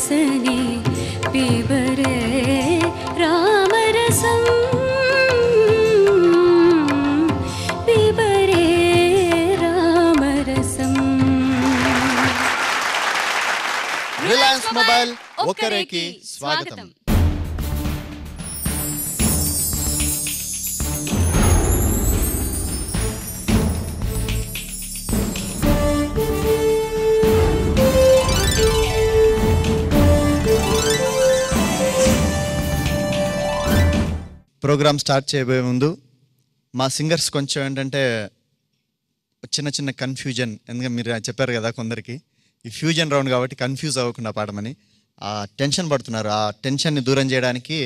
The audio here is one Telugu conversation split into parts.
रसने पिबरे रामरसं पिबरे रामरसं రిలయన్స్ మొబైల్ ఒక్కరేకి స్వాగతం. ప్రోగ్రామ్ స్టార్ట్ చేయబోయే ముందు మా సింగర్స్ కొంచెం ఏంటంటే చిన్న చిన్న కన్ఫ్యూజన్, ఎందుకంటే మీరు చెప్పారు కదా కొందరికి ఈ ఫ్యూజన్ రౌండ్ కాబట్టి కన్ఫ్యూజ్ అవ్వకుండా పాడమని ఆ టెన్షన్ పడుతున్నారు. ఆ టెన్షన్ని దూరం చేయడానికి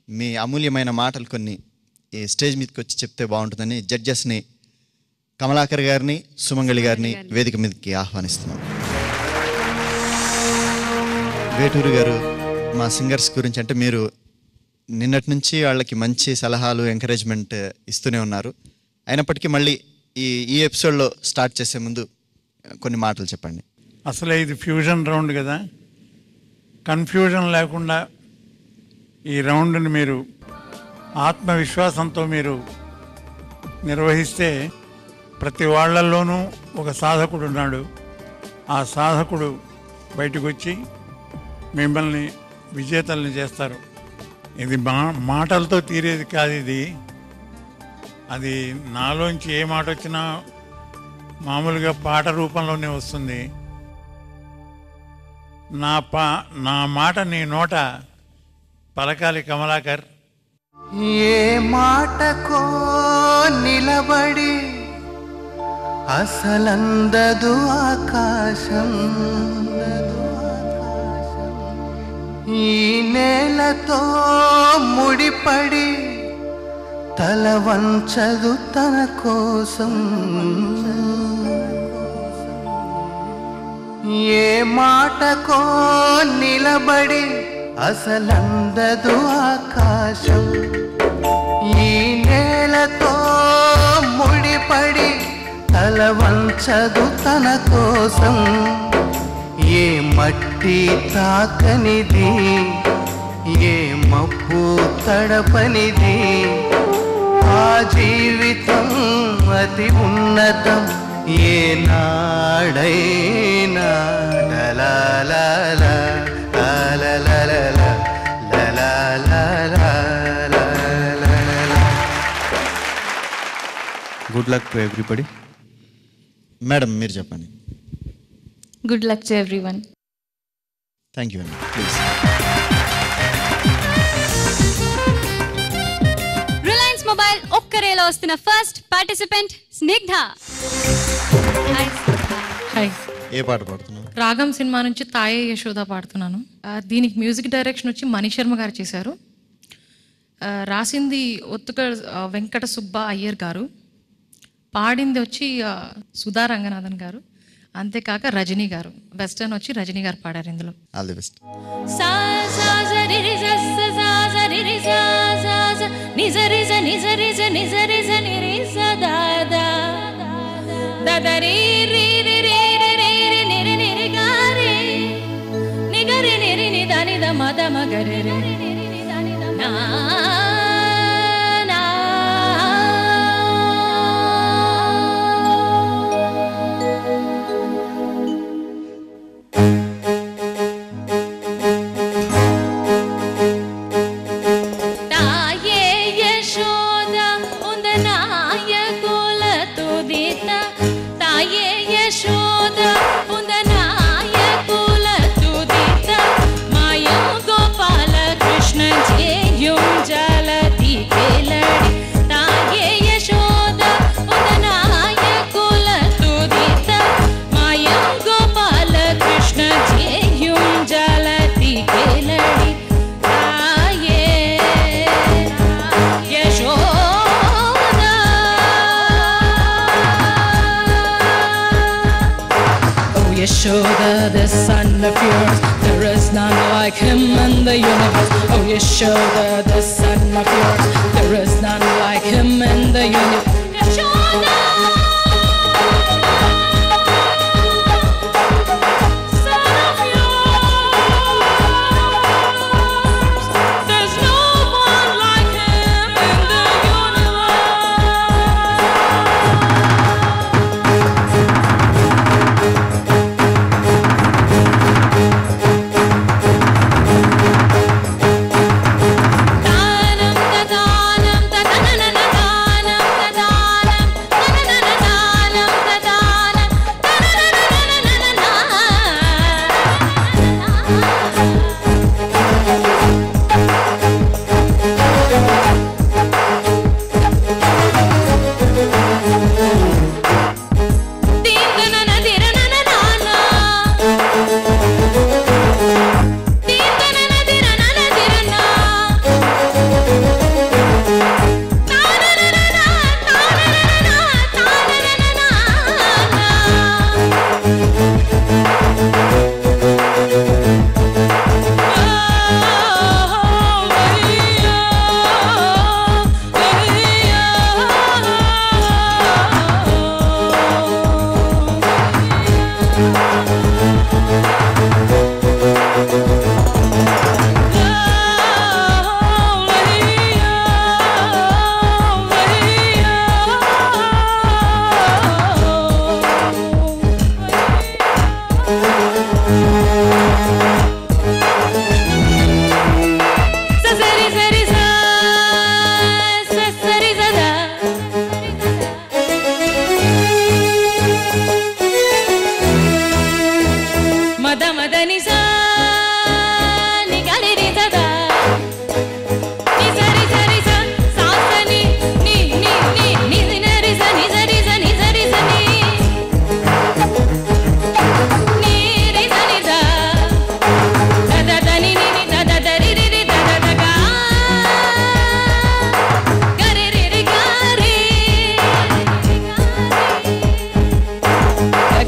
మీ అమూల్యమైన మాటలు కొన్ని ఈ స్టేజ్ మీదకి వచ్చి చెప్తే బాగుంటుందని జడ్జెస్ని కమలాకర్ గారిని సుమంగళి గారిని వేదిక మీదకి ఆహ్వానిస్తున్నాం. వేటూరు గారు, మా సింగర్స్ గురించి అంటే మీరు నిన్నటి నుంచి వాళ్ళకి మంచి సలహాలు ఎంకరేజ్మెంట్ ఇస్తూనే ఉన్నారు. అయినప్పటికీ మళ్ళీ ఈ ఎపిసోడ్లో స్టార్ట్ చేసే ముందు కొన్ని మాటలు చెప్పండి. అసలే ఇది ఫ్యూజన్ రౌండ్ కదా, కన్ఫ్యూజన్ లేకుండా ఈ రౌండ్ని మీరు ఆత్మవిశ్వాసంతో మీరు నిర్వహిస్తే ప్రతి వాళ్ళల్లోనూ ఒక సాధకుడు ఉన్నాడు. ఆ సాధకుడు బయటకు వచ్చి మిమ్మల్ని విజేతల్ని చేస్తారు. ఇది మాటలతో తీరేది కాదు. ఇది అది నాలోంచి ఏ మాట వచ్చినా మామూలుగా పాట రూపంలోనే వస్తుంది. నా మాట నీ నోట పలకాలి కమలాకర్. ఏ మాటకో నిలబడి అసలందదు ఆకాశం, ఈ నేలతో ముడిపడి తల వంచదు తన కోసం. ఏ మాటకో నిలబడి అసలందదు ఆకాశం, ఈ నేలతో ముడిపడి తల వంచదు తన కోసం. ఏ మట్టి తాకనిది, ఏ మబ్బు తడపనిది, ఆ జీవితం అతి ఉన్నతం ఏ నాడైనా. Good luck to everybody. Madam మీరు చెప్పండి. Good luck to everyone. Thank you. Please. Reliance Mobile ఒక్కరేలో వస్తున్న ఫస్ట్ పార్టిసిపెంట్ స్నిగ్ధ. హాయ్. ఏ పాట పాడుతున్నావు? రాగం సినిమా నుంచి తాయే యశోద పాడుతున్నాను. దీనికి మ్యూజిక్ డైరెక్షన్ వచ్చి మణి శర్మ గారు చేశారు. రాసింది ఒత్తుక వెంకట సుబ్బ అయ్యర్ గారు, పాడింది వచ్చి సుధా రంగనాథన్ గారు, అంతేకాక రజనీ గారు. వెస్టర్న్ వచ్చి రజనీ గారు పాడారు ఇందులో. All the best. Yashoda, the son of yours, there is none like him in the universe. Oh Yashoda, the son of yours, there is none like him in the universe. Yashoda! Son of yours,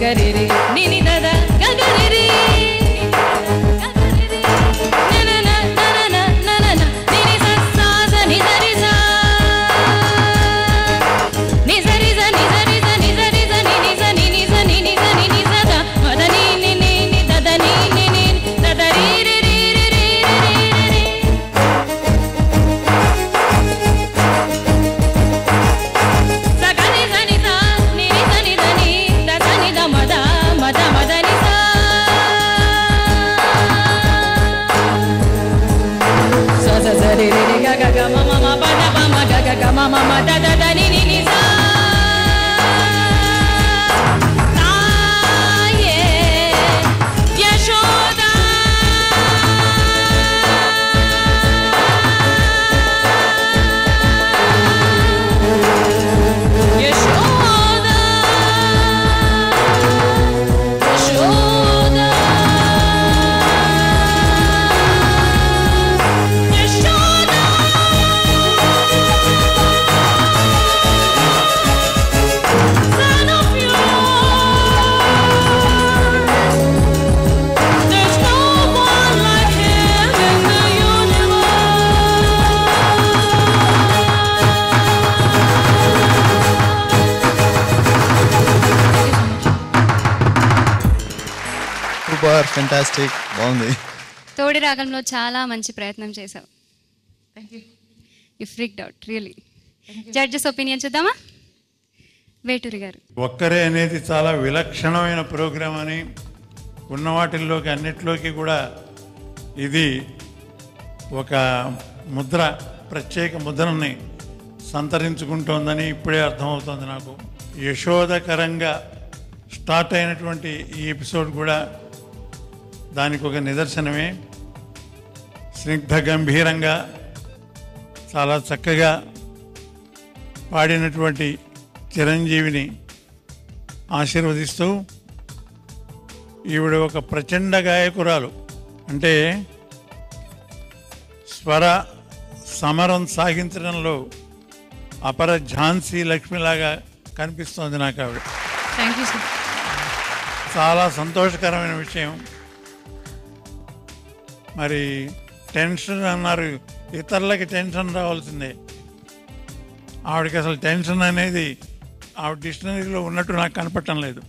గగరిరి నిని దద గగరిరి ఫెంటాస్టిక్, బాగుంది. తోడి రాగంలో చాలా మంచి ప్రయత్నం చేశావు. You freaked out really. Judges opinion చూద్దామా? వేటూరి గారు. ఒక్కరే అనేది చాలా విలక్షణమైన ప్రోగ్రాం అని, ఉన్న వాటిల్లోకి అన్నిట్లోకి కూడా ఇది ఒక ముద్ర, ప్రత్యేక ముద్రని సంతరించుకుంటోందని ఇప్పుడే అర్థమవుతోంది నాకు. యశోదకరంగా స్టార్ట్ అయినటువంటి ఈ ఎపిసోడ్ కూడా దానికి ఒక నిదర్శనమే. స్నిగ్ధ గంభీరంగా చాలా చక్కగా పాడినటువంటి చిరంజీవిని ఆశీర్వదిస్తూ, ఈవిడ ఒక ప్రచండ గాయకురాలు, అంటే స్వర సమరం సాగించడంలో అపర ఝాన్సీ లక్ష్మిలాగా కనిపిస్తోంది నాకు ఆవిడ. Thank you sir. చాలా సంతోషకరమైన విషయం. మరి టెన్షన్ అన్నారు, ఇతరులకి టెన్షన్ రావాల్సిందే. ఆవిడకి అసలు టెన్షన్ అనేది ఆవిడ డిక్షనరీలో ఉన్నట్టు నాకు కనపడటం లేదు.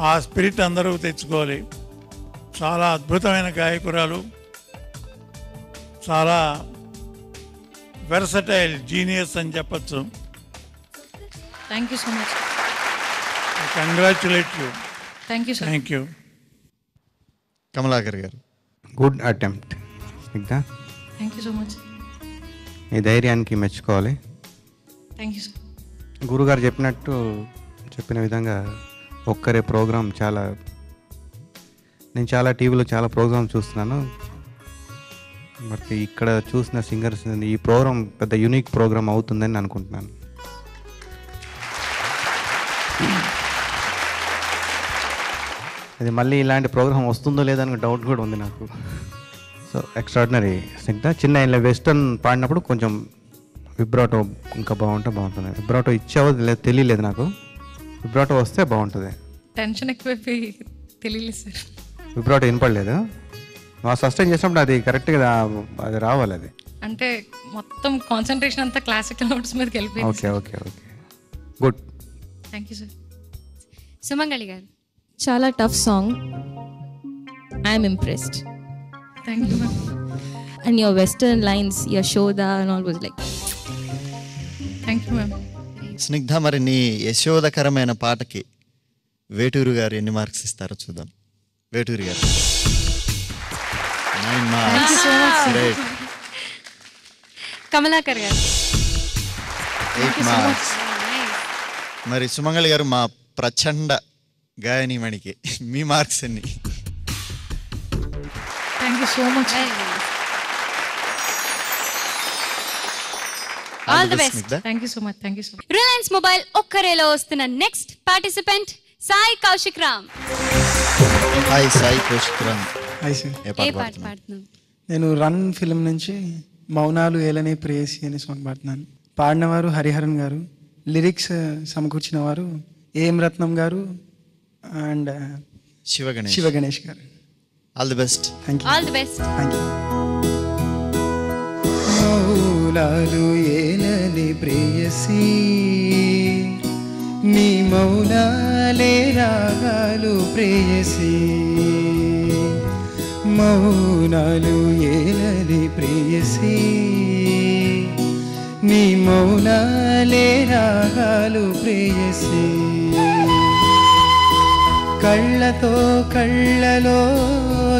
ఆ స్పిరిట్ అందరూ తెచ్చుకోవాలి. చాలా అద్భుతమైన గాయకురాలు, చాలా వెర్సటైల్ జీనియస్ అని చెప్పచ్చు. Thank you so much. Congratulate you. Thank you sir. Thank you. Kamalakar గారు. Good attempt Snigdha. Thank you so much. మీ ధైర్యానికి మెచ్చుకోవాలి. Thank you sir. గురుగారు చెప్పిన విధంగా ఒక్కరే ప్రోగ్రాం నేను చాలా టీవీలో చాలా ప్రోగ్రామ్ చూస్తున్నాను. బట్ ఇక్కడ చూసిన సింగర్స్ ఈ ప్రోగ్రామ్ పెద్ద యూనిక్ ప్రోగ్రామ్ అవుతుందని అనుకుంటున్నాను. అది మళ్ళీ ఇలాంటి ప్రోగ్రామ్ వస్తుందో లేదని డౌట్ కూడా ఉంది నాకు. So extraordinary Snigdha. చిన్న ఇలా వెస్టర్న్ పాడినప్పుడు కొంచెం విబ్రాటో ఇంకా బాగుంటుంది. విబ్రాటో ఇచ్చావో లేదు తెలియలేదు నాకు. విబ్రాటో వస్తే బాగుంటుంది. టెన్షన్ ఎక్కువైపోయి తెలియలేదు సార్. విబ్రాటో వినపడలేదు. నువ్వు సస్టైన్ చేసినప్పుడు అది కరెక్ట్గా అది రావాలి. అది అంటే మొత్తం కాన్సన్ట్రేషన్ అంతా క్లాసికల్ నోట్స్ మీదకి వెళ్ళిపోయింది. Okay okay okay good. Thank you sir. Sumangali గారు. చాలా tough song. I'm impressed. Thank you ma'am. And your western lines, Yashoda and all was like. Thank you ma'am. Snigdha, మరి నీ యశోదకరమైన పాటకి వేటూరు గారు ఎన్ని మార్క్స్ ఇస్తారో చూద్దాం. వేటూరి గారు. 9 marks. Great. కమలాకర్ గారు. 8 marks. మరి సుమంగళి గారు, మా ప్రచండ గాయనిమణికి మీ మార్క్స్ ఎన్ని? Thank you so much. All the best. Thank you so much. Thank you so much. Reliance Mobile ఒక్కరేలో వస్తున్న next participant Sai Kaushik Ram. Hi Sai Kaushik Ram. Hi sir. ఏ ఏ పాట పాట పాడుతున్నావు? పాడుతున్నావు? నేను రన్ ఫిలిం నుంచి మౌనాలు ఏలనే ప్రేయసి అనే సాంగ్ పాడుతున్నాను. పాడినవారు హరిహరన్ గారు, లిరిక్స్ సమకూర్చిన వారు ఏం రత్నం గారు, అండ్ శివ గణేష్ గారు. All the best. Thank you. All the best. Thank you. మౌనాలు ఏలని ప్రేయసి, నీ మౌనాలే రాగాలు ప్రేయసి. మౌనాలు ఏలని ప్రేయసి, నీ మౌనాలే రాగాలు ప్రేయసి. కళ్ళతో కళ్ళలో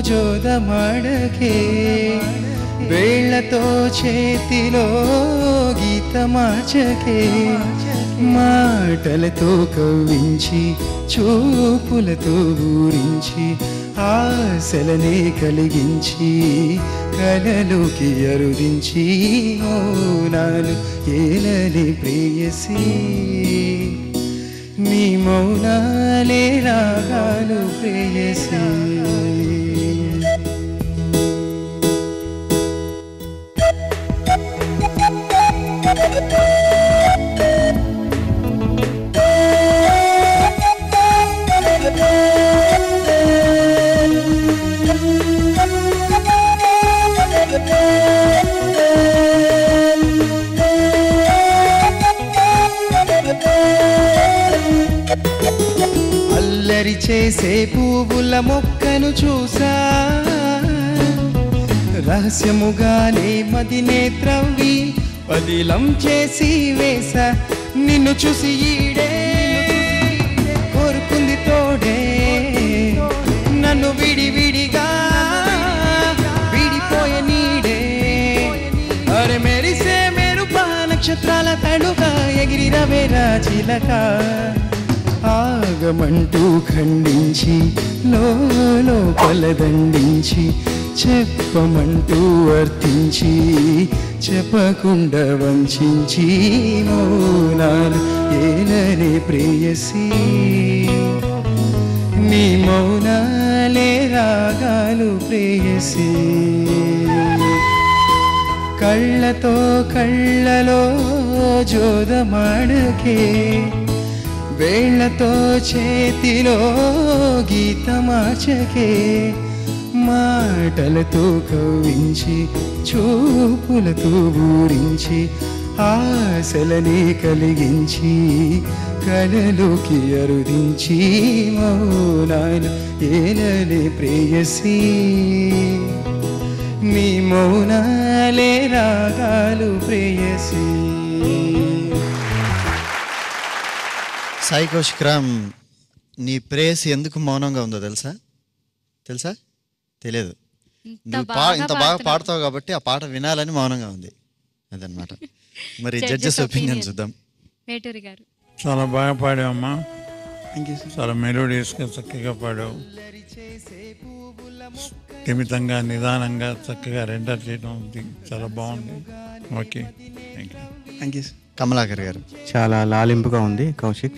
జోదమాడకే, వేళ్లతో చేతిలో గీత మార్చకే. మాటలతో కవ్వించి చూపులతో ఊరించి ఆశలనే కలిగించి కలలోకి అరుదించి మౌనాలు ఏలని ప్రేయసి, నీ మౌనాలే రాగాలు ప్రేయసి. అల్లరి చేసే పువ్వుల మొక్కను చూసా, రహస్యముగానే మదినే త్రవ్వి పదిలం చేసి వేసా. నిన్ను చూసి ఈడే కోరుకుంది తోడే, నన్ను విడివిడిగా విడిపోయే నీడే. అరే మెరిసే మెరుపా నక్షత్రాల తడుగా ఎగిరి రవేరా చిలక. ఆగమంటూ ఖండించి లోపల దండించి చెప్పమంటూ వర్తించి చెప్పకుండా వంచించి మౌనాలు ఏలనే ప్రేయసి, నీ మౌనాలే రాగాలు ప్రేయసి. కళ్ళతో కళ్ళలో జోదమాడకే, వేళ్లతో చేతిలో గీత మార్చకే. మాటలతో కవ్వించి చూపులతో ఊరించి ఆశలనే కలిగించి కలలోకి అరుదించి మౌనాలు ఏలనే ప్రేయసి, నీ మౌనాలే రాగాలు ప్రేయసి. సాయి కౌశిక్ రామ్, నీ ప్రేయసి ఎందుకు మౌనంగా ఉందో తెలుసా? తెలియదు. నువ్వు ఇంత బాగా పాడతావు కాబట్టి ఆ పాట వినాలని మౌనంగా ఉంది. అదనమాట. మరి జడ్జెస్ ఒపీనియన్ చూద్దాం. వేటూరి గారు. చాలా బాగా పాడావమ్మా. Thank you. చాలా మెలోడియస్గా చక్కగా పాడావు. స్థిమితంగా నిదానంగా చక్కగా రెండర్ చేయడం చాలా బాగుంది. Okay, thank you. Thank you. Kamalakar గారు. చాలా లాలింపుగా ఉంది Kaushik.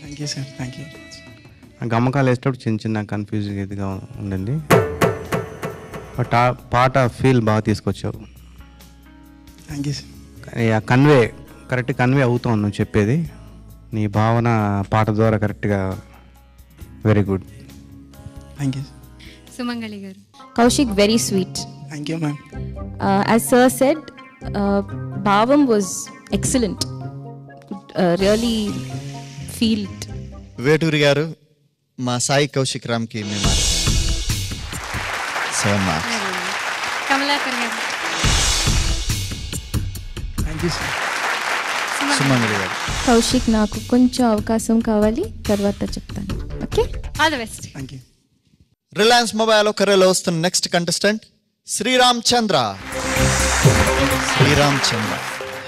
Thank you sir. Thank you. గమ్మకాలు వేసేటప్పుడు చిన్న కన్ఫ్యూజ్ ఇదిగా ఉండింది, బట్ ఆ పాట ఫీల్ బాగా తీసుకొచ్చావు. Thank you sir. ఆ కన్వే కరెక్ట్ కన్వే అవుతావు నువ్వు చెప్పేది, నీ భావన పాట ద్వారా కరెక్ట్గా. Very good. Thank you. Sumangali గారు. Kaushik, very sweet. Thank you ma'am. As sir said, Bhavam was excellent. Could really feel it. Veturi గారు, మా సాయి కౌశిక్ రామ్కి మేము 7 మార్క్స్. కమలాకర్ గారు. Thank you sir. సుమంగళి గారు. కౌశిక్, నాకు కొంచెం అవకాశం కావాలి, తర్వాత చెప్తాను. Okay, all the best. Thank you. Reliance Mobile కర్రలో వస్తున్న next contestant Sriram Chandra.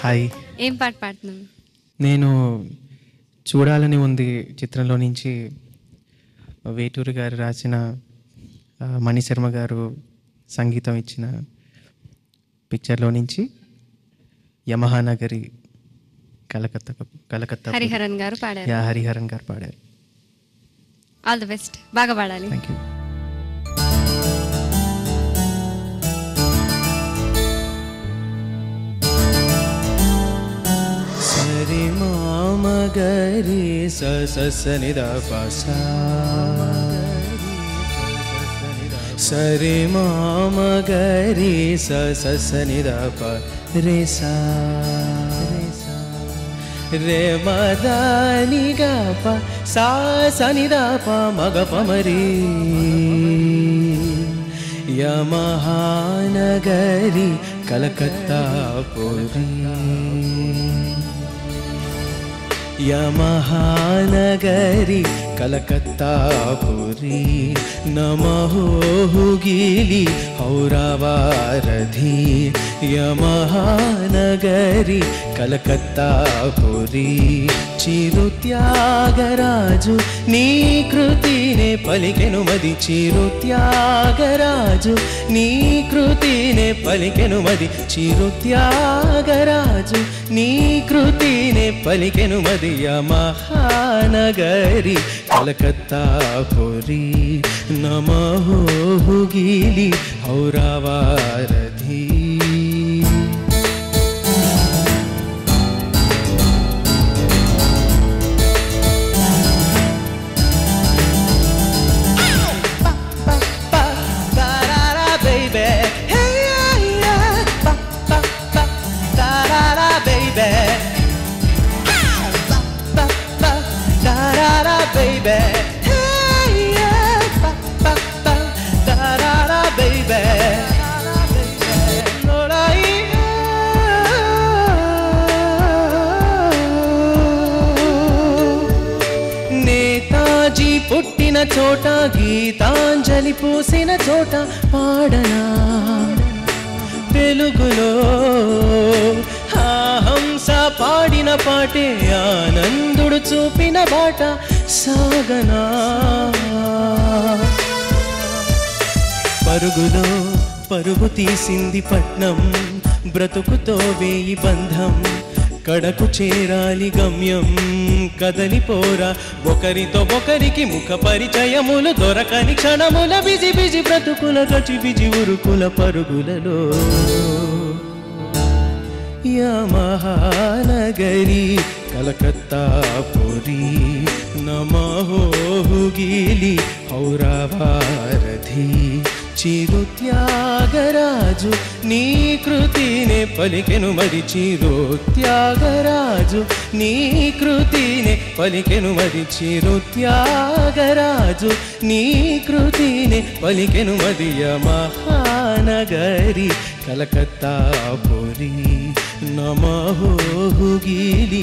Hi. ఏం పాట పాడుతున్నాను? నేను చూడాలని ఉంది చిత్రంలో నుంచి వేటూరి గారు రాసిన, మణిశర్మ గారు సంగీతం ఇచ్చిన పిక్చర్లో నుంచి యమహానగరి కలకత్తా హరిహరన్ గారు పాడారు. హరిహరన్ గారు పాడారు. ఆల్ ది బెస్ట్, బాగా పాడాలి. Thank you. సరి మామ గరి స స స ని ద ప స సరి మామ గరి స స స ని ద ప రే స రే మ ద ని గ ప సా స ని ద ప మ గ ప మ రి యమహానగరి కలకత్తా పురి యమహానగరి కలకత్తా పురి నమహోహుగిలి ఔరవారధి యమహానగరి కలకత్తా పురి చిరుత్యాగరాజు నీ కృతినే పలికెను మది చిరుత్యాగరాజు నీ కృతినే పలికెను మది చిరుత్యాగరాజు నీ కృతినే పలికెను మది యమహానగరి కలకత్తా పురి నమహోహుగిలి ఔరవారధి నేతాజీ పుట్టిన చోట గీతాంజలి పూసిన చోట పాడనా తెలుగులో ఆ హంస పాడిన పాటే ఆనందుడు చూపిన బాట సాగనా పరుగులో పరుగు తీసింది పట్నం బ్రతుకుతో వేయి బంధం కడకు చేరాలి గమ్యం కదలిపోరా ఒకరితో ఒకరికి ముఖ పరిచయములు దొరకని క్షణముల బిజి బిజి బ్రతుకుల గచి బిజి ఉరుకుల పరుగులలో యమహానగరి కలకత్తా పురి నమహోహుగిలి ఔరవారధి చిరుత్యాగరాజు నీ కృతినే పలికెను మది చిరుత్యాగరాజు నీ కృతినే పలికెను మది చిరుత్యాగరాజు నీ కృతినే పలికెను మది యమహానగరి కలకత్తా పురి నమహోహుగిలి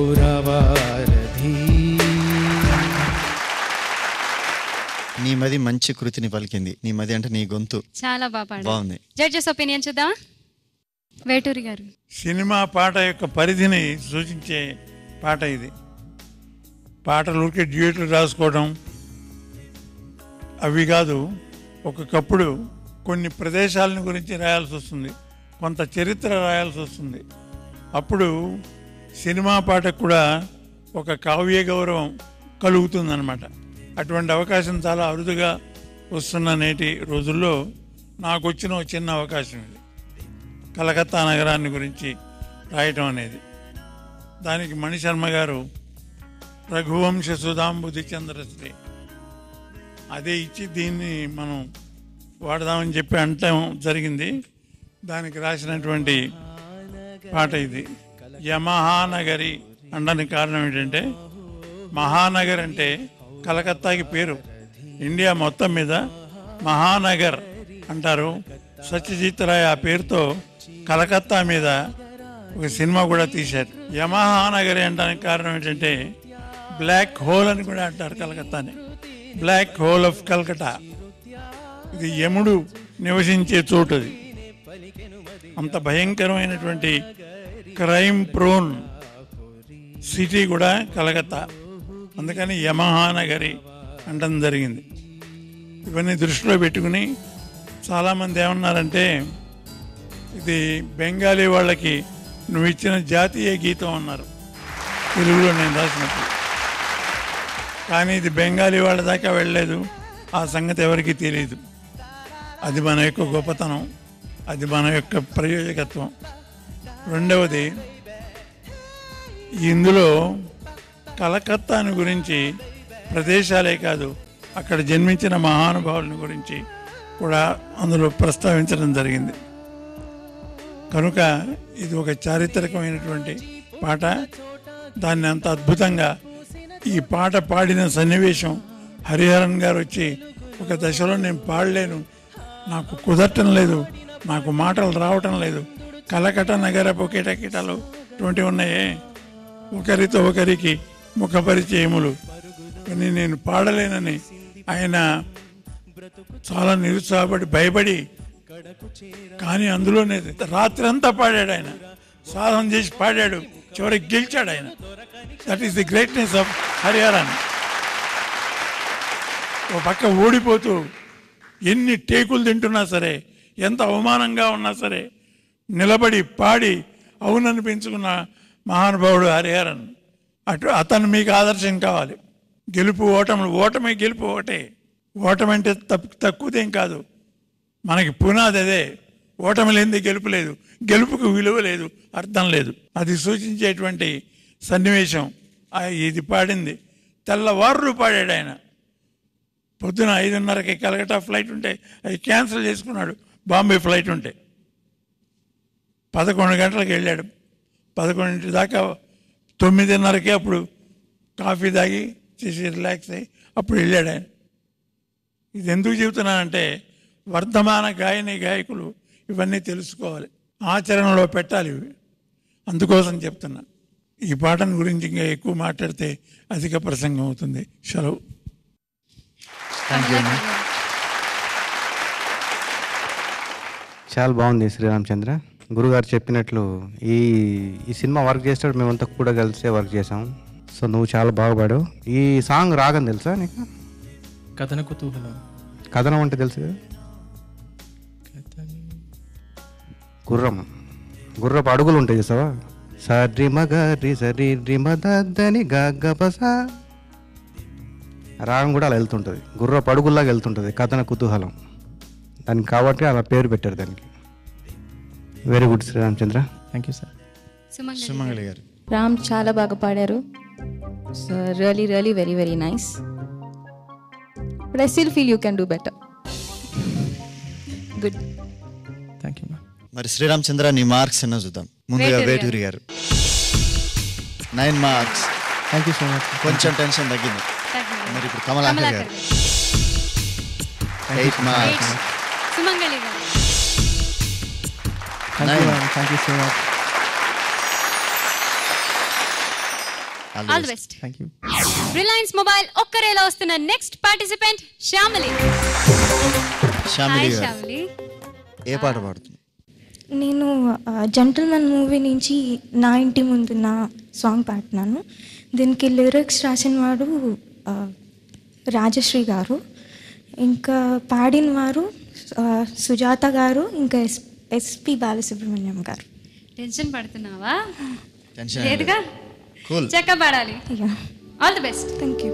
ఔరవారధి నీ మది మంచి కృతిని పలికింది. నీ మది అంటే నీ గొంతు చాలా బాగా బాగుంది. జడ్జెస్ ఒపీనియన్ చూద్దామా? వేటూరి గారు. సినిమా పాట యొక్క పరిధిని సూచించే పాట ఇది. పాటలు ఊరికే డ్యూయట్లు రాసుకోవడం అవి కాదు. ఒక్కొక్కప్పుడు కొన్ని ప్రదేశాలను గురించి రాయాల్సి వస్తుంది, కొంత చరిత్ర రాయాల్సి వస్తుంది. అప్పుడు సినిమా పాటకు కూడా ఒక కావ్య గౌరవం కలుగుతుందన్నమాట. అటువంటి అవకాశం చాలా అరుదుగా వస్తున్న నేటి రోజుల్లో నాకు వచ్చిన ఒక చిన్న అవకాశం ఇది. కలకత్తా నగరాన్ని గురించి రాయటం అనేది. దానికి మణిశర్మ గారు రఘువంశ సుధాంబుధి చంద్రశ్రీ అదే ఇచ్చి దీన్ని మనం వాడదామని చెప్పి అంటం జరిగింది. దానికి రాసినటువంటి పాట ఇది. యమహానగరి అనడానికి కారణం ఏంటంటే, మహానగర్ అంటే కలకత్తాకి పేరు. ఇండియా మొత్తం మీద మహానగర్ అంటారు. సత్యజిత్ రాయ్ ఆ పేరుతో కలకత్తా మీద ఒక సినిమా కూడా తీశారు. యమహానగరి అనడానికి కారణం ఏంటంటే, బ్లాక్ హోల్ అని కూడా అంటారు కలకత్తాని. Black hole of Calcutta. ఇది యముడు నివసించే చోటు. అది అంత భయంకరమైనటువంటి క్రైమ్ ప్రోన్ సిటీ కూడా కలకత్తా. అందుకని యమహానగరి అంటం జరిగింది. ఇవన్నీ దృష్టిలో పెట్టుకుని చాలామంది ఏమన్నారంటే, ఇది బెంగాలీ వాళ్ళకి నువ్వు ఇచ్చిన జాతీయ గీతం అన్నారు తెలుగులో నేను రాసినప్పుడు. కానీ ఇది బెంగాలీ వాళ్ళ దాకా వెళ్ళలేదు. ఆ సంగతి ఎవరికీ తెలియదు. అది మన యొక్క గొప్పతనం, అది మన యొక్క ప్రయోజకత్వం. రెండవది, ఇందులో కలకత్తాను గురించి ప్రదేశాలే కాదు, అక్కడ జన్మించిన మహానుభావులను గురించి కూడా అందులో ప్రస్తావించడం జరిగింది. కనుక ఇది ఒక చారిత్రకమైనటువంటి పాట. దాన్ని అంత అద్భుతంగా ఈ పాట పాడిన సన్నివేశం, హరిహరన్ గారు వచ్చి ఒక దశలో నేను పాడలేను, నాకు కుదరటం లేదు, నాకు మాటలు రావటం లేదు, కలకట నగరపు కిటకిటలు ఇటువంటి ఉన్నాయే, ఒకరితో ఒకరికి ముఖ పరిచయములు, కానీ నేను పాడలేనని ఆయన చాలా నిరుత్సాహపడి భయపడి, కానీ అందులోనే రాత్రి అంతా పాడాడు. ఆయన సాధన చేసి పాడాడు, చివరికి గెలిచాడు ఆయన. That is the greatness of Hariharan. ఒక పక్క ఓడిపోతూ ఎన్ని టేకులు తింటున్నా సరే, ఎంత అవమానంగా ఉన్నా సరే నిలబడి పాడి అవుననిపించుకున్న మహానుభావుడు హరిహరన్. అతను మీకు ఆదర్శం కావాలి. గెలుపు ఓటములు, ఓటమి గెలుపు ఒకటే. ఓటమి అంటే తక్కువదేం కాదు, మనకి పునాది అదే. ఓటమి లేనిది గెలుపు లేదు, గెలుపుకు విలువ లేదు, అర్థం లేదు. అది సూచించేటువంటి సన్నివేశం ఇది పాడింది. తెల్లవారులు పాడాడు ఆయన. పొద్దున 5:30కి కలకట్టా ఫ్లైట్ ఉంటే అది క్యాన్సిల్ చేసుకున్నాడు. బాంబే ఫ్లైట్ ఉంటే 11 గంటలకు వెళ్ళాడు. 11 దాకా 9:30కే అప్పుడు కాఫీ తాగి చేసి రిలాక్స్ అయ్యి అప్పుడు వెళ్ళాడు ఆయన. ఇది ఎందుకు చెబుతున్నానంటే వర్ధమాన గాయకులు ఇవన్నీ తెలుసుకోవాలి, ఆచరణలో పెట్టాలి. అందుకోసం చెప్తున్నా. ఈ పాటను గురించి ఇంకా ఎక్కువ మాట్లాడితే అధిక ప్రసంగం అవుతుంది. సెలవు. చాలా బాగుంది శ్రీరామచంద్ర. గురుగారు చెప్పినట్లు ఈ సినిమా వర్క్ చేసేటప్పుడు మేమంతా కూడా కలిసే వర్క్ చేసాం. సో నువ్వు చాలా బాగా పాడావు. ఈ సాంగ్ రాగం తెలుసా నీకు? కథన కుతూహలం. కథనం అంటే తెలుసు కదా, గుర్రపు అడుగులు ఉంటాయి చూసావా? సరి మగ రి సరి రి మదని గగపస. రాగం కూడా అలా వెళ్తుంటుంది, గుర్రపు అడుగుల్లాగా వెళ్తుంటుంది. కథన కుతూహలం దానికి కాబట్టి అలా పేరు పెట్టారు దానికి. Very good Sriramachandra. Thank you sir. Sumangali గారు. రామ్ చాలా బాగా పాడారు. So really really very very nice. But I still feel you can do better. Good. Thank you ma'am. మరి శ్రీరామచంద్ర నీ మార్క్స్ ఎన్నో చూద్దాం. ముందుగా వేటూరి గారు 9 marks. Thank you so much. కొంచెం టెన్షన్ తగ్గింది. మరి ఇప్పుడు కమలాకర్ గారు 8 మార్క్స్. సుమంగళి గారు thank you so much. All the best. Thank you. Reliance Mobile ఒక్కరేలా వస్తున్న నెక్స్ట్ పార్టిసిపెంట్ శ్యామలి. శ్యామలి గారు శ్యామలి ఏ పాట పాడుతుంది? నేను జెంటల్మెన్ మూవీ నుంచి నా ఇంటి ముందు నా సాంగ్ పాడుతున్నాను. దీనికి లిరిక్స్ రాసిన వాడు రాజశ్రీ గారు, ఇంకా పాడిన వారు సుజాత గారు, ఇంకా ఎస్పి బాలసుబ్రహ్మణ్యం గారు. టెన్షన్ పడుతున్నావా? టెన్షన్ లేదుగా, కూల్. చక్కగా పాడాలి. All the best. Thank you.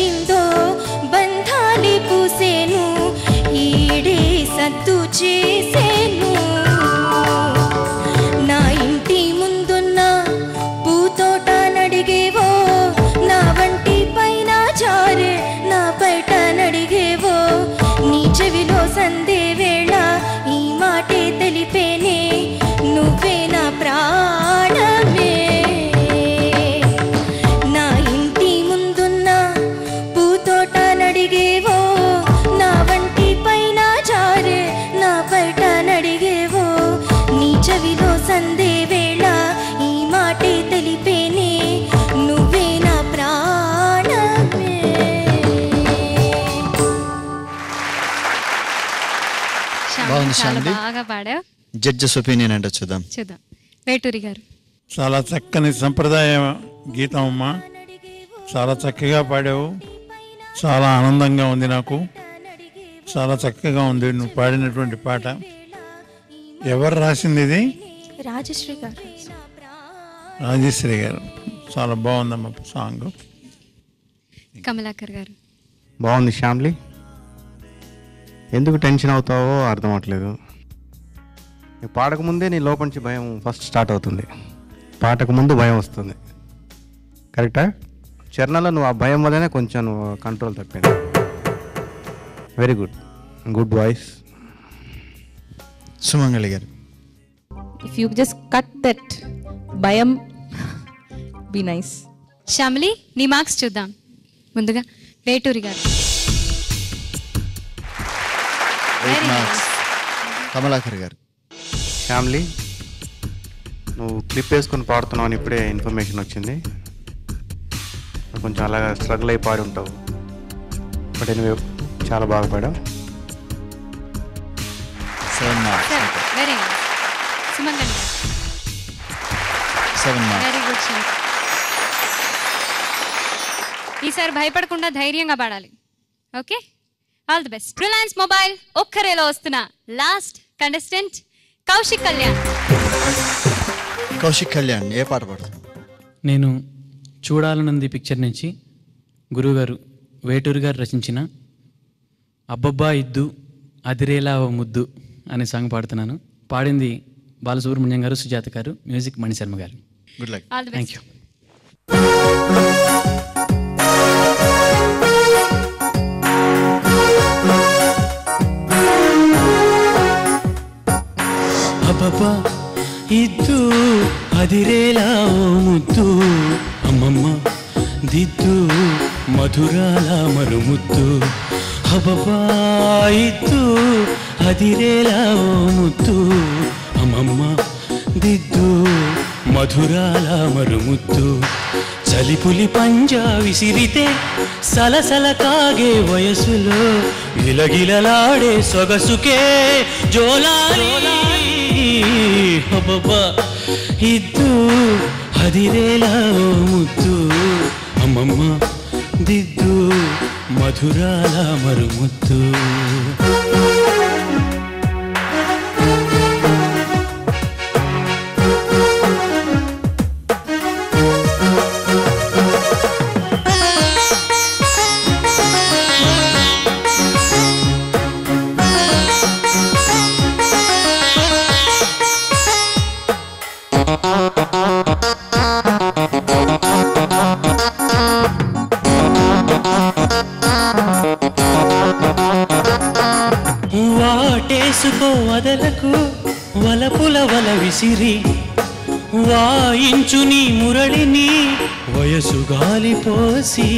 వచ్చిందో బంధాలి పూసేను ఈడే సద్దు చేసేను నా ఇంటి ముందున్న పూతోట నడిగేవో నా వంటి పైన జారే నా బయట నడిగేవో నీ చెవిలో సందే వేళ ఈ మాటే తెలిపేనే నువ్వే నా ప్రాణమే నా ఇంటి ముందున్న పూతోట నడిగేవో నా వంటి పైన జారే నా బయట నడిగేవో నీ చెవిలో సందే వేళ ఈ మాటే తెలిపేనే నువ్వే నా ప్రాణమే. బాగుంది చాలా శాంతి. బాగా పాడావు. జడ్జెస్ ఒపీనియన్ అంటే చూద్దాం. వేటూరి గారు. చాలా చక్కని సంప్రదాయ గీతం అమ్మా, చాలా చక్కగా పాడావు, చాలా ఆనందంగా ఉంది నాకు, చాలా చక్కగా ఉంది నువ్వు పాడినటువంటి పాట. ఎవరు రాసింది ఇది? రాజశ్రీ గారు. రాజశ్రీ గారు. చాలా బాగుందమ్మా సాంగ్. కమలాకర్ గారు. బాగుంది శ్యామ్లీ. ఎందుకు టెన్షన్ అవుతావో అర్థం అవట్లేదు. పాడకముందే నీ లోపల నుంచి భయం ఫస్ట్ స్టార్ట్ అవుతుంది, పాటకు ముందు భయం వస్తుంది. కరెక్టా? చరణంలో నువ్వు ఆ భయం వల్లనే కొంచెం నువ్వు కంట్రోల్ తప్పింది. Very good, good voice. Sumangali గారు. If you just cut that భయం బి నైస్. శ్యామ్లీ నీ మార్క్స్ చూద్దాం. ముందుగా వేటూరి గారు. కమలాకర్ గారు. ఫ్యామిలీ నువ్వు క్లిప్ వేసుకొని పాడుతున్నావు అని ఇప్పుడే ఇన్ఫర్మేషన్ వచ్చింది. కొంచెం అలాగా స్ట్రగుల్ అయి పాడి ఉంటావు, బట్ నువ్వు చాలా బాగా పాడావు. 7 marks. Very good. సుమంగళి గారు. 7 marks. Very good. ఈసారి భయపడకుండా ధైర్యంగా పాడాలి. Okay, all the best. Reliance Mobile ఒక్కరేలో వస్తున్న లాస్ట్ కంటెస్టెంట్ కౌశిక్ కళ్యాణ్. కౌశిక్ కళ్యాణ్ ఏ పాట పాడతారు? నేను చూడాలనుంది పిక్చర్ నుంచి గురువుగారు వేటూరు గారు రచించిన అబ్బబ్బా ఇద్దు అదిరేలా ఓ ముద్దు అనే సాంగ్ పాడుతున్నాను. పాడింది బాలసుబ్రహ్మణ్యం గారు, సుజాత గారు, మ్యూజిక్ మణిశర్మ గారు. Good luck. All the best. Thank you. అబ్బబ్బా ఇద్దు అదిరేలా ఓ ముద్దు అమ్మమ్మ దిద్దు మధురాల మరుముద్దు. అబ్బబ్బా ఇద్దు అదిరేలా ఓ ముద్దు అమ్మమ్మ దిద్దు మధురాల మరుముద్దు. చలిపులి పంజా విసిరితే సలసల కాగే వయసులో గిలగిలలాడే సొగసుకే జోలాలి. అబ్బబ్బా ఇద్దు అదిరేలా ఓ ముద్దు అమ్మమ్మ దిద్దు మధురాల మరుముద్దు. వాటేసుకో వదలకు వలపుల వల విసిరి వాయించు నీ మురళిని వయసు గాలిపోసి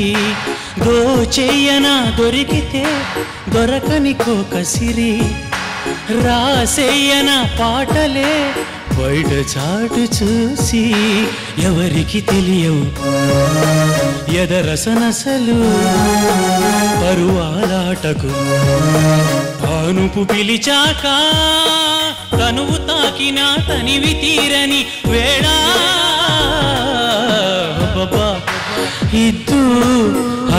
దోచేయన దొరికితే దొరకని కోకసిరి రాసేయన పాటలే బయట చాటు చూసి ఎవరికి తెలియవు ఎదరసనసలు పరువాలాటకు తానుపు పిలిచాక తనువు తాకిన తనివి తీరని వేళ బాబా ఇద్దు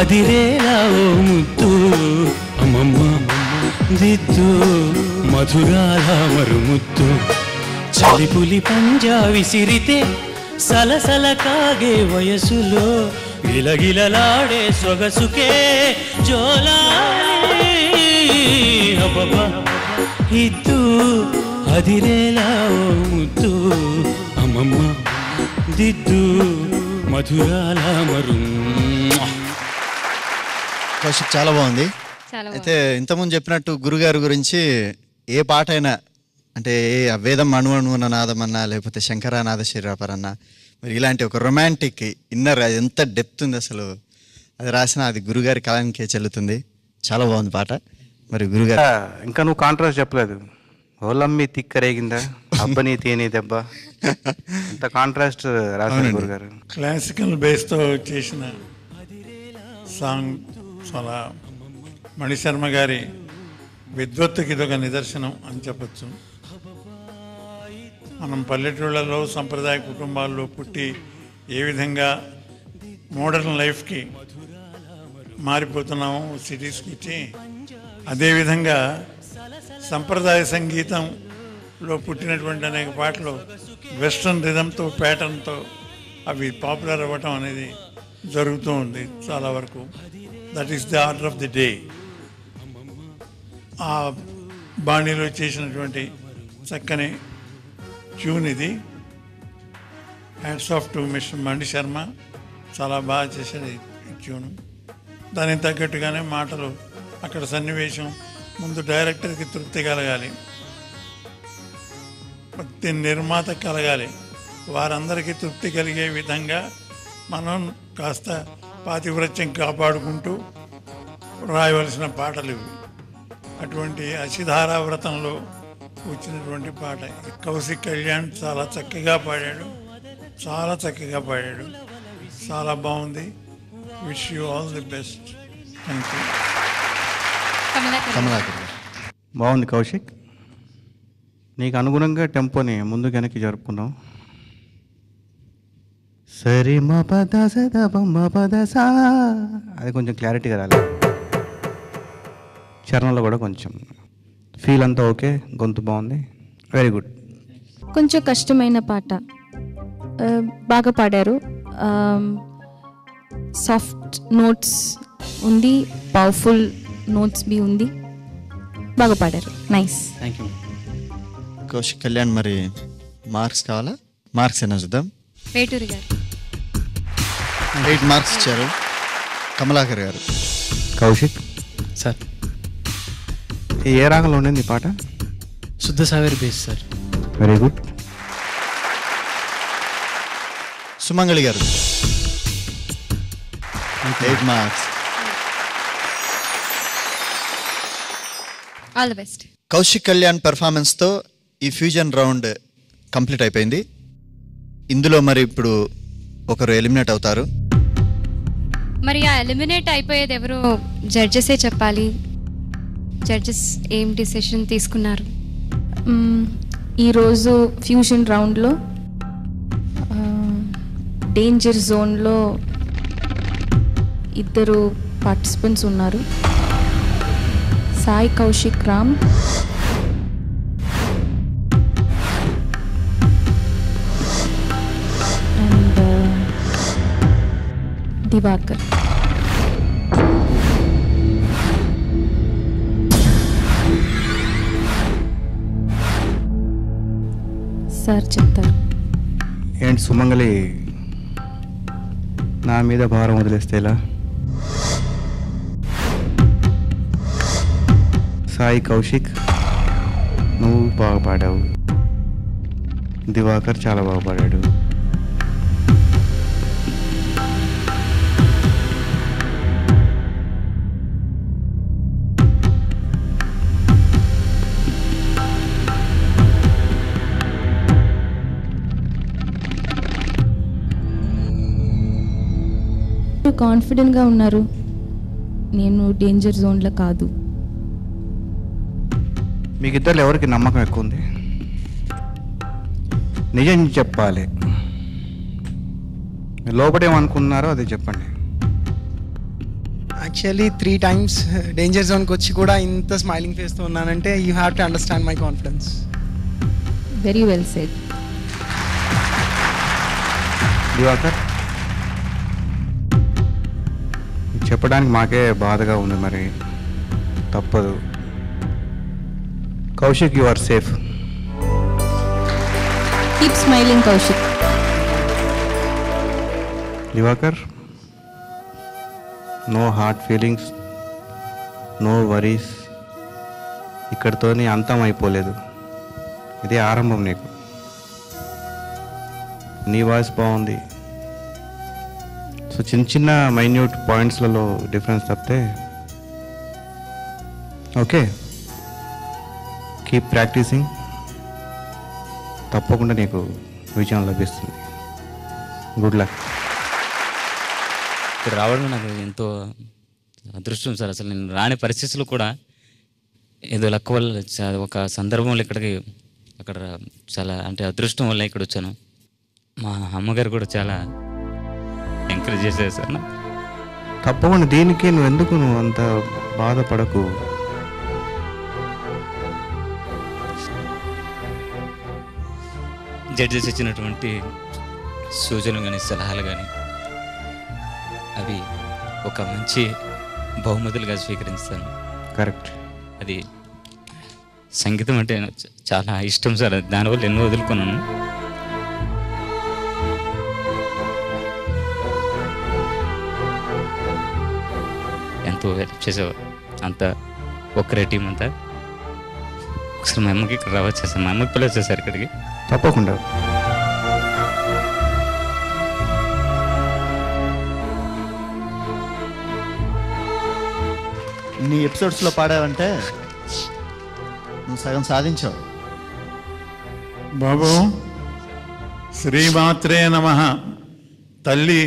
అదిరేలా ఓ ముద్దు అమ్మమ్మ దిద్దు మధురాల మరుముద్దు. చలిపులి పంజా విసిరితే సలసల కాగే వయసులో గిలగిలలాడే సొగసుకే జోలాలి అబ్బబ్బా ఇద్దు అదిరేలా ఓ ముద్దు అమ్మమ్మ దిద్దు మధురాల మరు. కౌశిక్ చాలా బాగుంది. చాలా అయితే ఇంతకుముందు చెప్పినట్టు గురుగారు గురించి ఏ పాట అయినా అంటే ఏ వేదం అణువణువున నాదమన్నా లేకపోతే శంకరానాథ శరీరాపరన్నా మరి ఇలాంటి ఒక రొమాంటిక్ ఇన్నర్ ఎంత డెప్త్ ఉంది అసలు అది రాసిన అది గురుగారి కాలానికే చెల్లుతుంది. చాలా బాగుంది పాట. మరి గురుగారు ఇంకా నువ్వు కాంట్రాస్ట్ చెప్పలేదు. ఓలమ్మి తిక్కరేగిందా అబ్బని తేని దెబ్బ, అంత కాంట్రాస్ట్ రాశారు గురుగారు. క్లాసికల్ బేస్తో చేసిన సాంగ్ చాలా మణిశర్మ గారి విద్వత్తుకి ఇదొక నిదర్శనం అని చెప్పచ్చు. మనం పల్లెటూళ్ళలో సంప్రదాయ కుటుంబాల్లో పుట్టి ఏ విధంగా మోడర్న్ లైఫ్కి మారిపోతున్నాము సిటీస్కి వచ్చి, అదేవిధంగా సంప్రదాయ సంగీతంలో పుట్టినటువంటి అనేక పాటలు వెస్ట్రన్ రిథంతో ప్యాటర్న్తో అవి పాపులర్ అవ్వటం అనేది జరుగుతూ ఉంది చాలా వరకు. That is the order of the day. ఆ బాణీలో చేసినటువంటి చక్కని ట్యూన్ ఇది. Hats off to mister Mani Sharma, చాలా బాగా చేశాడు ఈ ట్యూను. దానికి తగ్గట్టుగానే మాటలు, అక్కడ సన్నివేశం, ముందు డైరెక్టర్కి తృప్తి కలగాలి, ప్రతి నిర్మాత కలగాలి, వారందరికీ తృప్తి కలిగే విధంగా మనం కాస్త పాతివ్రత్యం కాపాడుకుంటూ రాయవలసిన పాటలు ఇవి. అటువంటి అసిధారావ్రతంలో వచ్చినటువంటి పాట. కౌశిక్ కళ్యాణ్ చాలా చక్కగా పాడాడు, చాలా చక్కగా పాడాడు, చాలా బాగుంది. Wish you all the best. Thank you. బాగుంది కౌశిక్. నీకు అనుగుణంగా టెంపోని ముందు వెనక్కి జరుపుకున్నాం. సరే మా పద సద బొమ్మ పద సా, అది కొంచెం క్లారిటీగా రాలేదు. చరణంలో కూడా కొంచెం ఫీల్ అంతా ఓకే, గొంతు బాగుంది, వెరీ గుడ్. కొంచెం కష్టమైన పాట, బాగా పాడారు. సాఫ్ట్ నోట్స్ ఉంది, పవర్ఫుల్ నోట్స్ బి ఉంది, బాగా పాడారు, nice. Thank you. Kaushik Kalyan, మరి మార్క్స్ కావాలా? మార్క్స్ అయినా చూద్దాం. వేటూరి గారు 8 మార్క్స్ ఇచ్చారు. కమలాకర్ గారు. కౌశిక్ సార్, ఏ రాగంలో ఉండింది ఈ పాట? Shuddha Saveri base sir. Very good. Sumangali గారు 8 marks. All the best. Kaushik Kalyan పెర్ఫార్మెన్స్తో ఈ ఫ్యూజన్ రౌండ్ కంప్లీట్ అయిపోయింది. ఇందులో మరి ఇప్పుడు ఒకరు ఎలిమినేట్ అవుతారు. మరి ఆ ఎలిమినేట్ అయిపోయేది ఎవరో జడ్జెసే చెప్పాలి. జడ్జెస్ ఏం డిసిషన్ తీసుకున్నారు? ఈరోజు ఫ్యూజన్ రౌండ్లో డేంజర్ జోన్లో 2 పార్టిసిపెంట్స్ ఉన్నారు. సాయి కౌశిక్ రామ్ అండ్ దివాకర్. సార్ చెప్తారు. ఏంటి సుమంగళి, నా మీద భారం వదిలేస్తే ఎలా? సాయి కౌశిక్ నువ్వు బాగా పాడావు, దివాకర్ చాలా బాగా పాడాడు. కాన్ఫిడెంట్గా ఉన్నారు. నేను డేంజర్ జోన్లో కాదు. మీకు ఇద్దరు ఎవరికి నమ్మకం ఎక్కువ ఉంది? నిజం చెప్పాలి. లోపడేమనుకున్నారో అది చెప్పండి. యాక్చువల్లీ 3 times డేంజర్ జోన్కి వచ్చి కూడా ఇంత స్మైలింగ్ ఫేస్తో ఉన్నానంటే you have to understand my confidence. Very well said. చెప్పడానికి మాకే బాధగా ఉంది, మరి తప్పదు. Kaushik, you are safe. Keep smiling Kaushik. Diwakar, no hard feelings, no worries. ఇక్కడితోని అంతం అయిపోలేదు, ఇదే ఆరంభం. నీకు నీ వాయిస్ బాగుంది. సో చిన్న చిన్న మైన్యూట్ పాయింట్స్లలో డిఫరెన్స్ తప్పితే ఓకే. కీప్ ప్రాక్టీసింగ్, తప్పకుండా నీకు విజయం లభిస్తుంది. Good luck. ఇక్కడ రావడం నాకు ఎంతో అదృష్టం సార్. అసలు నేను రాని పరిస్థితులు కూడా ఏదో లక్ వల్ల ఒక సందర్భంలో అక్కడ చాలా అంటే అదృష్టం వల్ల ఇక్కడ వచ్చాను. మా అమ్మగారు కూడా చాలా ఎంకరేజ్ చేశారు సార్. తప్పకుండా. దీనికి నువ్వు అంత బాధపడకు. జడ్జెస్ ఇచ్చినటువంటి సూచనలు కానీ సలహాలు కానీ అవి ఒక మంచి బహుమతులుగా స్వీకరిస్తాను. కరెక్ట్. అది సంగీతం అంటే చాలా ఇష్టం సార్. దానివల్ల ఎన్నో వదులుకున్నాను. ఎంతో హెల్ప్ చేసేవారు అంతా, ఒక్కరే టీం అంతా. ఒకసారి మా అమ్మకి ఇక్కడ రావచ్చు సార్, మా అమ్మకి పిల్లలు సార్ ఇక్కడికి. తప్పకుండా. నీ ఎపిసోడ్స్లో పాడావంటే నువ్వు సగం సాధించావు బాబు. శ్రీమాత్రే నమః. తల్లి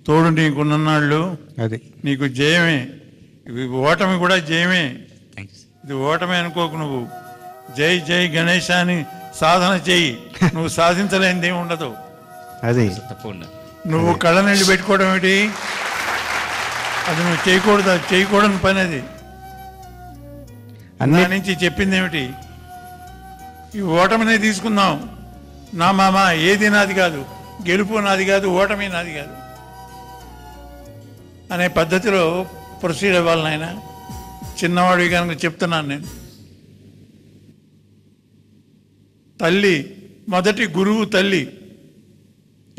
తోడు నీకున్ననాళ్ళు అది నీకు జయమే. ఓటమి కూడా జయమే. ఇది ఓటమే అనుకోకు నువ్వు. జై జై గణేశ అని సాధన చేయి, నువ్వు సాధించలేనిది ఏమి ఉండదు. అది తప్పకుండా. నువ్వు కళ్ళ నీళ్ళు పెట్టుకోవడం ఏమిటి? అది నువ్వు చేయకూడదు, అది చేయకూడని పని. అది నా నుంచి చెప్పింది ఏమిటి? ఈ ఓటమినే తీసుకుందాం. నా మామ ఏది నాది కాదు, గెలుపు నాది కాదు, ఓటమి నాది కాదు అనే పద్ధతిలో ప్రొసీడ్ అవ్వాలి నాయన. చిన్నవాడివి కనుక చెప్తున్నాను నేను. తల్లి మొదటి గురువు తల్లి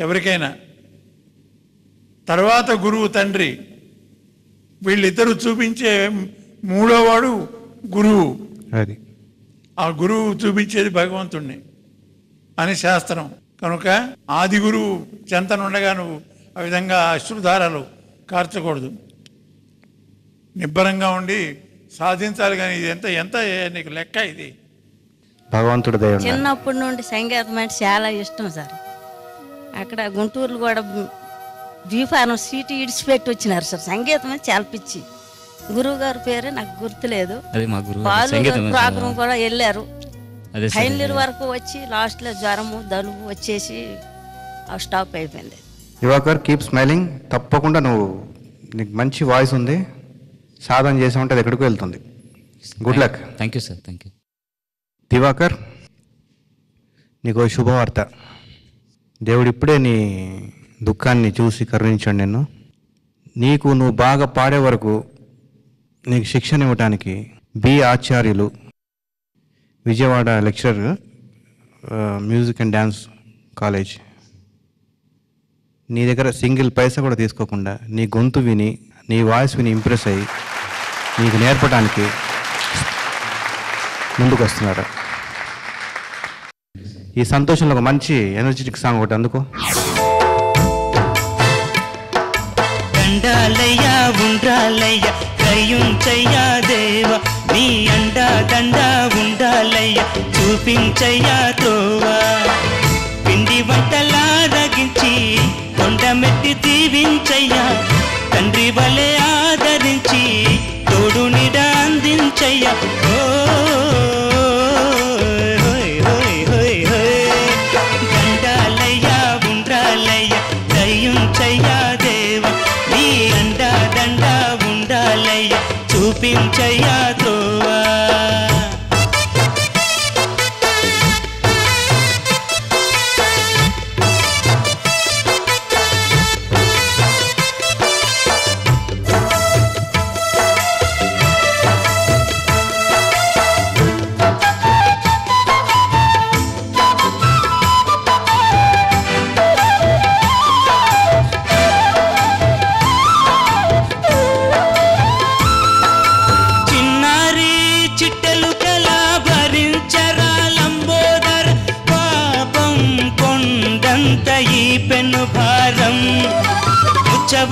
ఎవరికైనా, తర్వాత గురువు తండ్రి. వీళ్ళిద్దరూ చూపించే మూడోవాడు గురువు. అది ఆ గురువు చూపించేది భగవంతుణ్ణి అని శాస్త్రం. కనుక ఆది గురువు చెంతనుండగా నువ్వు ఆ విధంగా అశ్రుధారాలు కార్చకూడదు. నిబ్బరంగా ఉండి సాధించాలి. కానీ ఇది ఎంత ఎంత నీకు లెక్క? ఇది భగవంతుడి దయ. చిన్నప్పటి నుండి సంగీతం అంటే చాలా ఇష్టం సార్. అక్కడ గుంటూరులో కూడా బీఫారం సీటు ఇడిచిపెట్టి వచ్చినారు సార్. సంగీతం అంటే చాలా పిచ్చి. గురువు గారి పేరే నాకు గుర్తులేదు. ప్రోగ్రాం కూడా వెళ్ళారు. ఫైనల్ ఇయర్ వరకు వచ్చి లాస్ట్లో జ్వరము దలుపు వచ్చేసి స్టాప్ అయిపోయింది. Diwakar, keep smiling. తప్పకుండా నీకు మంచి వాయిస్ ఉంది. సాధన చేసామంటే అది ఎక్కడికి వెళ్తుంది. Good luck. Thank you sir. Thank you. Diwakar, నీకు శుభవార్త. దేవుడు ఇప్పుడే నీ దుఃఖాన్ని చూసి కరుణించాడు నిన్ను. నువ్వు బాగా పాడే వరకు నీకు శిక్షణ ఇవ్వటానికి బి ఆచార్యులు, Vijayawada lecturer, music and dance college, నీ దగ్గర సింగిల్ పైసా కూడా తీసుకోకుండా నీ గొంతు విని, నీ వాయిస్ విని ఇంప్రెస్ అయ్యి నీకు నేర్పడానికి ముందుకు వస్తున్నారు. ఈ సంతోషంలో ఒక మంచి ఎనర్జెటిక్ సాంగ్ ఒకటి అందుకో. దండాలయ్యా ఉండ్రాలయ్యా కయ్యుంచయ్యా దేవ, నీ అండా దండా ఉండాలయ్యా చూపించయ్యా త్రోవా. పిండి వంటలారగించి కొండమెట్టి దీవించయ్యా, తండ్రి వలె ఆదరించి తోడు నిడ అందించయ్యా. దండాలయ్యా ఉండ్రాలయ్యా దయ్యుంచయ్యా దేవ, నీ అండా దండా ఉండాలయ్యా చూపించయ్యా త్రోవా.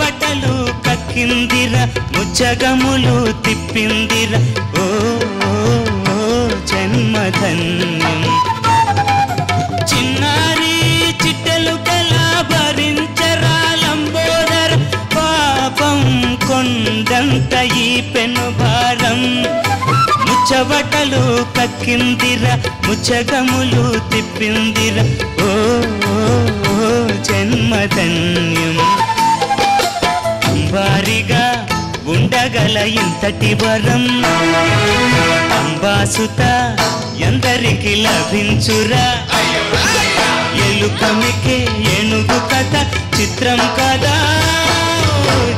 ముచ్చబట్టలు కక్కిందిర ముచ్చగములు తిప్పిందిర ఓ జన్మధన్యం చిన్నారి చిట్టెలు కలా భరించరాలంబోదర పాపం కొండంత ఈ పెను భారం ముచ్చబట్టలు కక్కిందిర ముచ్చగములు తిప్పిందిర ఓ జన్మధన్యం అంబారిగా ఉండగల ఇంతటి వరం అంబాసుత ఎందరికి లభించురా ఎలుకమికే ఏనుగు కథ చిత్రం కదా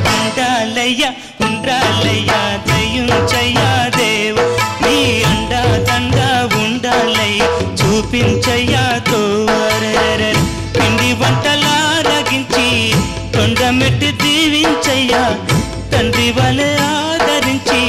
దండాలయ్య ఉండాలయ్య దయించయ్యా దేవ నీ అండా దండ ఉండాలయ్య చూపించయ్యా తోవర పిండి వంటలారగించి కొండమెట్టి దీవించయ్యా తండ్రి వలె ఆదరించి